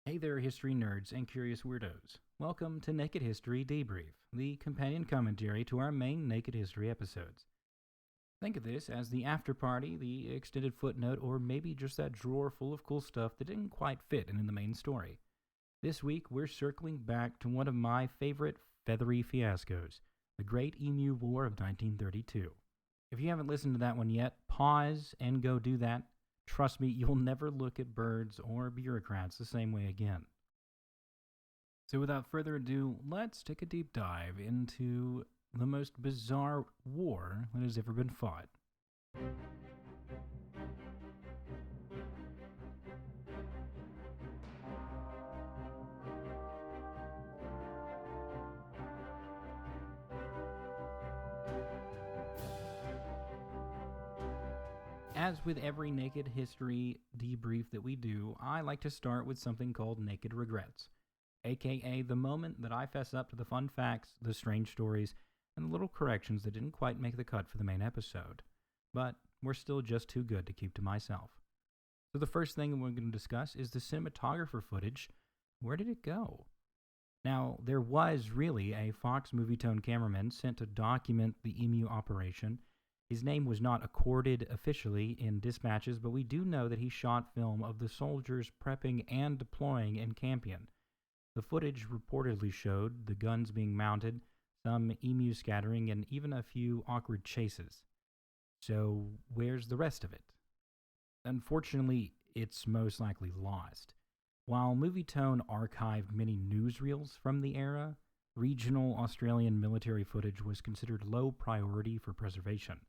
Hey there, history nerds and curious weirdos. Welcome to Naked History Debrief, the companion commentary to our main Naked History episodes. Think of this as the after party, the extended footnote, or maybe just that drawer full of cool stuff that didn't quite fit in the main story. This week, we're circling back to one of my favorite feathery fiascos, the Great Emu War of 1932. If you haven't listened to that one yet, pause and go do that. Trust me, you'll never look at birds or bureaucrats the same way again. So without further ado, let's take a deep dive into the most bizarre war that has ever been fought. As with every Naked History debrief that we do, I like to start with something called Naked Regrets, aka the moment that I fess up to the fun facts, the strange stories, and the little corrections that didn't quite make the cut for the main episode. But we're still just too good to keep to myself. So the first thing we're going to discuss is the cinematographer footage. Where did it go? Now, there was really a Fox Movietone cameraman sent to document the Emu operation. His name was not accorded officially in dispatches, but we do know that he shot film of the soldiers prepping and deploying in Campion. The footage reportedly showed the guns being mounted, some emu scattering, and even a few awkward chases. So, where's the rest of it? Unfortunately, it's most likely lost. While Movietone archived many newsreels from the era, regional Australian military footage was considered low priority for preservation.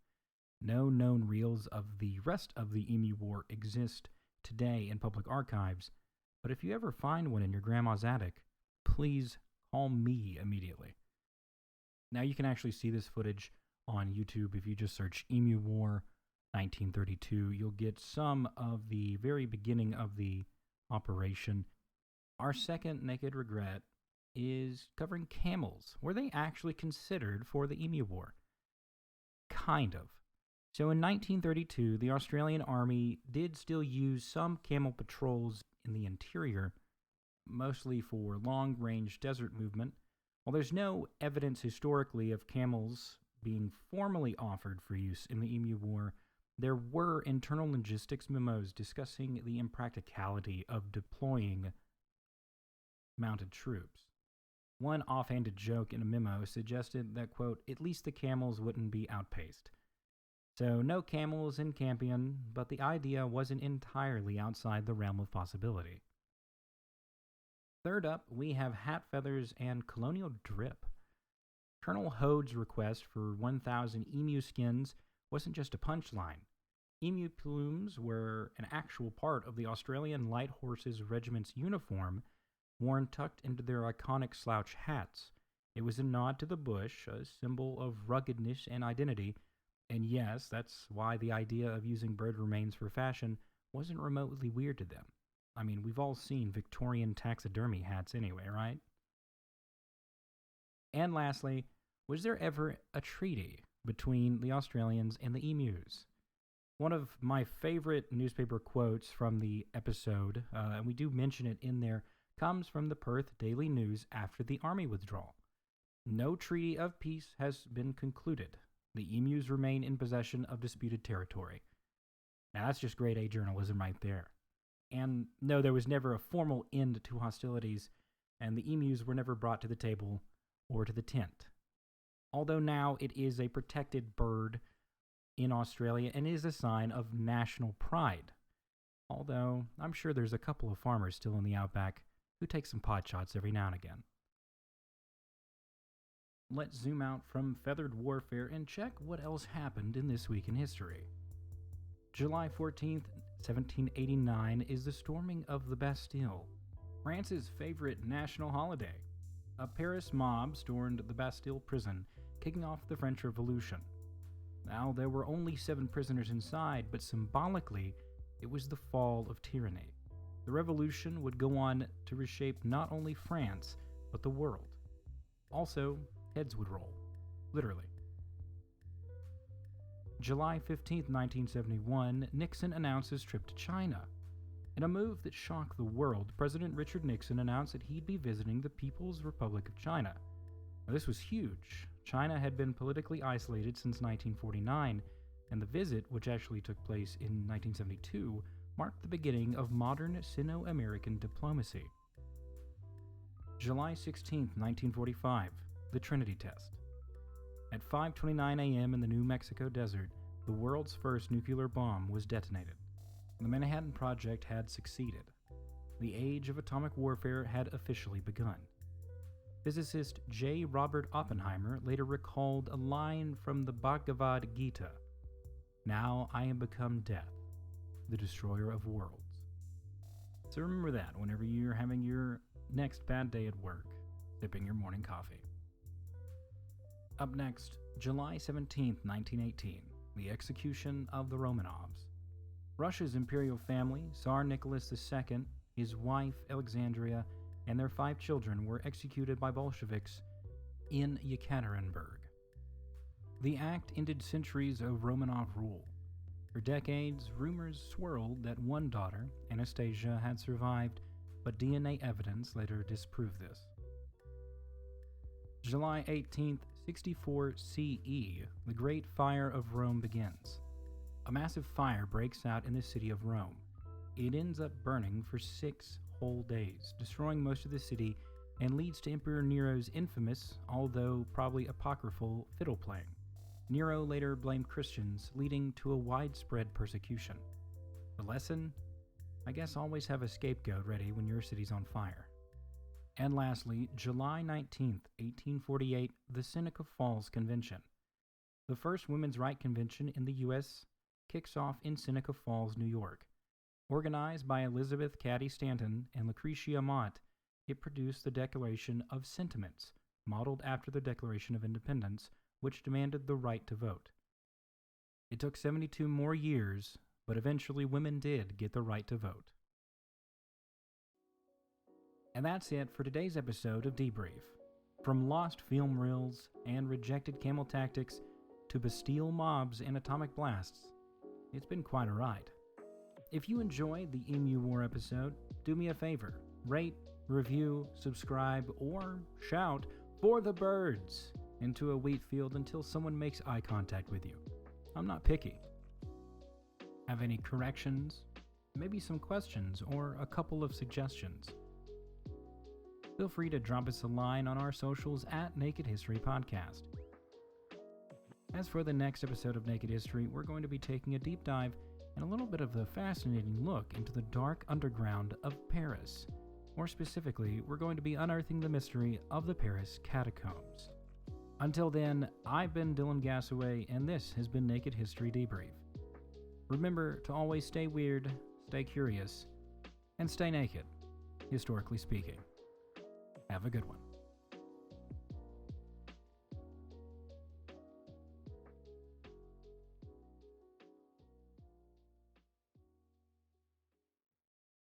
No known reels of the rest of the Emu War exist today in public archives, but if you ever find one in your grandma's attic, please call me immediately. Now you can actually see this footage on YouTube. If you just search Emu War 1932, you'll get some of the very beginning of the operation. Our second Naked Regret is covering camels. Were they actually considered for the Emu War? Kind of. So in 1932, the Australian Army did still use some camel patrols in the interior, mostly for long-range desert movement. While there's no evidence historically of camels being formally offered for use in the Emu War, there were internal logistics memos discussing the impracticality of deploying mounted troops. One offhanded joke in a memo suggested that, quote, at least the camels wouldn't be outpaced. So no camels in Campion, but the idea wasn't entirely outside the realm of possibility. Third up, we have hat feathers and colonial drip. Colonel Hode's request for 1,000 emu skins wasn't just a punchline. Emu plumes were an actual part of the Australian Light Horses Regiment's uniform, worn tucked into their iconic slouch hats. It was a nod to the bush, a symbol of ruggedness and identity. And yes, that's why the idea of using bird remains for fashion wasn't remotely weird to them. I mean, we've all seen Victorian taxidermy hats anyway, right? And lastly, was there ever a treaty between the Australians and the emus? One of my favorite newspaper quotes from the episode, and we do mention it in there, comes from the Perth Daily News after the army withdrawal. No treaty of peace has been concluded. The emus remain in possession of disputed territory. Now that's just grade A journalism right there. And no, there was never a formal end to hostilities, and the emus were never brought to the table or to the tent. Although now it is a protected bird in Australia and is a sign of national pride. Although I'm sure there's a couple of farmers still in the outback who take some pot shots every now and again. Let's zoom out from feathered warfare and check what else happened in This Week in History. July 14th, 1789 is the storming of the Bastille, France's favorite national holiday. A Paris mob stormed the Bastille prison, kicking off the French Revolution. Now, there were only 7 prisoners inside, but symbolically, it was the fall of tyranny. The revolution would go on to reshape not only France, but the world. Also, heads would roll. Literally. July 15, 1971, Nixon announced his trip to China. In a move that shocked the world, President Richard Nixon announced that he'd be visiting the People's Republic of China. Now, this was huge. China had been politically isolated since 1949, and the visit, which actually took place in 1972, marked the beginning of modern Sino-American diplomacy. July 16, 1945, the Trinity Test. At 5:29 a.m. in the New Mexico desert, the world's first nuclear bomb was detonated. The Manhattan Project had succeeded. The age of atomic warfare had officially begun. Physicist J. Robert Oppenheimer later recalled a line from the Bhagavad Gita, "Now I am become death, the destroyer of worlds." So remember that whenever you're having your next bad day at work, sipping your morning coffee. Up next, July 17, 1918, the execution of the Romanovs. Russia's imperial family, Tsar Nicholas II, his wife Alexandria, and their 5 children were executed by Bolsheviks in Yekaterinburg. The act ended centuries of Romanov rule. For decades, rumors swirled that one daughter, Anastasia, had survived, but DNA evidence later disproved this. July 18th, 64 CE, the Great Fire of Rome begins. A massive fire breaks out in the city of Rome. It ends up burning for 6 whole days, destroying most of the city, and leads to Emperor Nero's infamous, although probably apocryphal, fiddle playing. Nero later blamed Christians, leading to a widespread persecution. The lesson? I guess always have a scapegoat ready when your city's on fire. And lastly, July 19th, 1848, the Seneca Falls Convention. The first women's rights convention in the U.S. kicks off in Seneca Falls, New York. Organized by Elizabeth Cady Stanton and Lucretia Mott, it produced the Declaration of Sentiments, modeled after the Declaration of Independence, which demanded the right to vote. It took 72 more years, but eventually women did get the right to vote. And that's it for today's episode of Debrief. From lost film reels and rejected camel tactics to Bastille mobs and atomic blasts, it's been quite a ride. If you enjoyed the Emu War episode, do me a favor, rate, review, subscribe, or shout "for the birds" into a wheat field until someone makes eye contact with you. I'm not picky. Have any corrections? Maybe some questions or a couple of suggestions? Feel free to drop us a line on our socials at Naked History Podcast. As for the next episode of Naked History, we're going to be taking a deep dive and a little bit of a fascinating look into the dark underground of Paris. More specifically, we're going to be unearthing the mystery of the Paris catacombs. Until then, I've been Dyllan Gasaway, and this has been Naked History Debrief. Remember to always stay weird, stay curious, and stay naked, historically speaking. Have a good one.